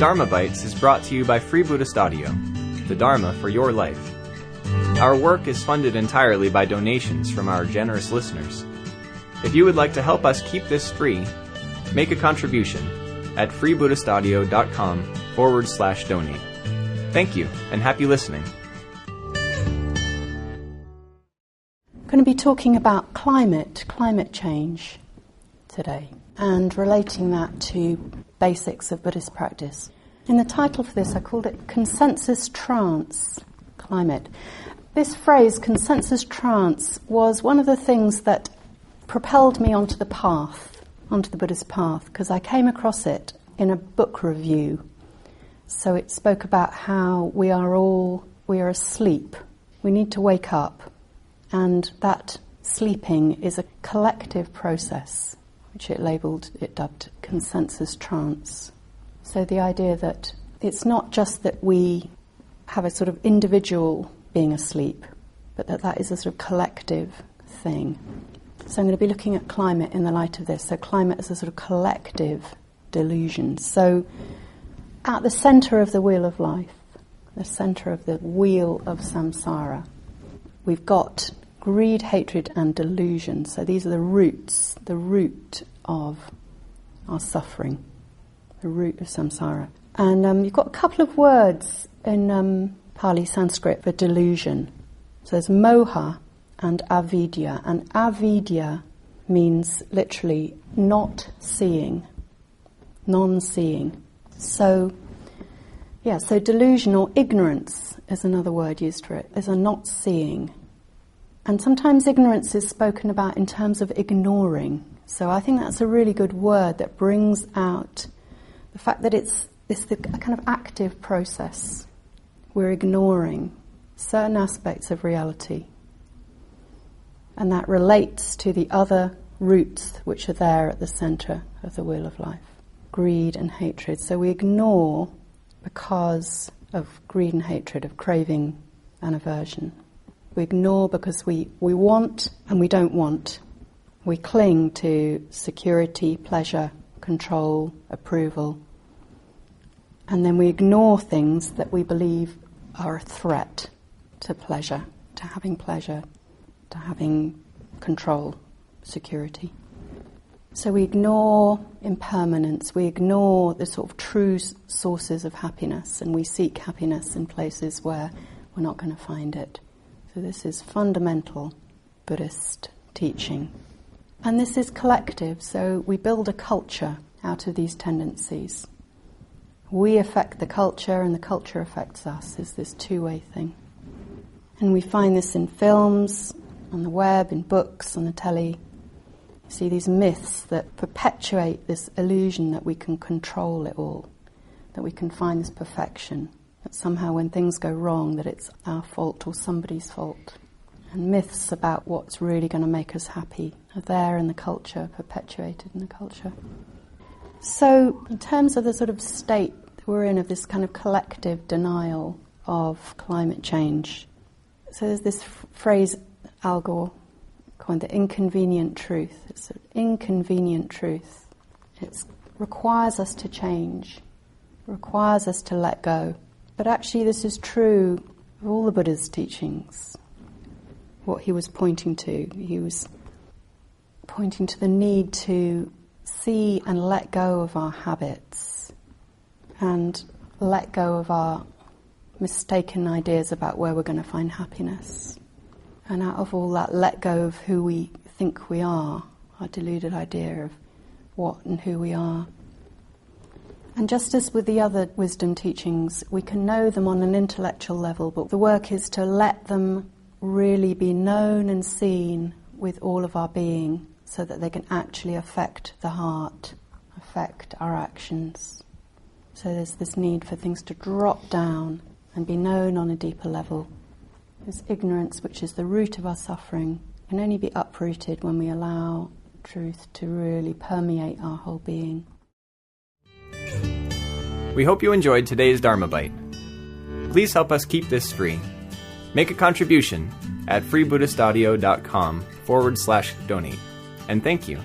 Dharma Bites is brought to you by Free Buddhist Audio, the Dharma for your life. Our work is funded entirely by donations from our generous listeners. If you would like to help us keep this free, make a contribution at freebuddhistaudio.com/donate. Thank you, and happy listening. I'm going to be talking about climate change today, and relating that to basics of Buddhist practice. In the title for this, I called it Consensus Trance Climate. This phrase, consensus trance, was one of the things that propelled me onto the Buddhist path, because I came across it in a book review. So it spoke about how we are asleep. We need to wake up. And that sleeping is a collective process, which it dubbed consensus trance. So the idea that it's not just that we have a sort of individual being asleep, but that is a sort of collective thing. So I'm going to be looking at climate in the light of this. So climate is a sort of collective delusion. So at the centre of the wheel of life, the centre of the wheel of samsara, we've got greed, hatred, and delusion. So these are the root of our suffering, the root of samsara. And you've got a couple of words in Pali Sanskrit for delusion. So there's moha and avidya. And avidya means literally not seeing, non-seeing. So delusion or ignorance is another word used for it. There's a not seeing. And sometimes ignorance is spoken about in terms of ignoring. So I think that's a really good word that brings out the fact that it's a kind of active process. We're ignoring certain aspects of reality. And that relates to the other roots which are there at the centre of the wheel of life. Greed and hatred. So we ignore because of greed and hatred, of craving and aversion. We ignore because we want and we don't want. We cling to security, pleasure, control, approval. And then we ignore things that we believe are a threat to pleasure, to having control, security. So we ignore impermanence, we ignore the sort of true sources of happiness, and we seek happiness in places where we're not going to find it. So this is fundamental Buddhist teaching. And this is collective, so we build a culture out of these tendencies. We affect the culture and the culture affects us. It's this two-way thing. And we find this in films, on the web, in books, on the telly. You see these myths that perpetuate this illusion that we can control it all, that we can find this perfection, that somehow when things go wrong that it's our fault or somebody's fault. And myths about what's really going to make us happy are there in the culture, perpetuated in the culture. So in terms of the sort of state that we're in, of this kind of collective denial of climate change, so there's this phrase Al Gore coined, the inconvenient truth. It's an inconvenient truth. It requires us to change, requires us to let go. But actually this is true of all the Buddha's teachings. What he was pointing to the need to see and let go of our habits and let go of our mistaken ideas about where we're going to find happiness. And out of all that, let go of who we think we are, our deluded idea of what and who we are. And just as with the other wisdom teachings, we can know them on an intellectual level, but the work is to let them really be known and seen with all of our being, so that they can actually affect the heart, affect our actions. So there's this need for things to drop down and be known on a deeper level. This ignorance, which is the root of our suffering, can only be uprooted when we allow truth to really permeate our whole being. We hope you enjoyed today's Dharma Bite. Please help us keep this free. Make a contribution at freebuddhistaudio.com/donate. And thank you.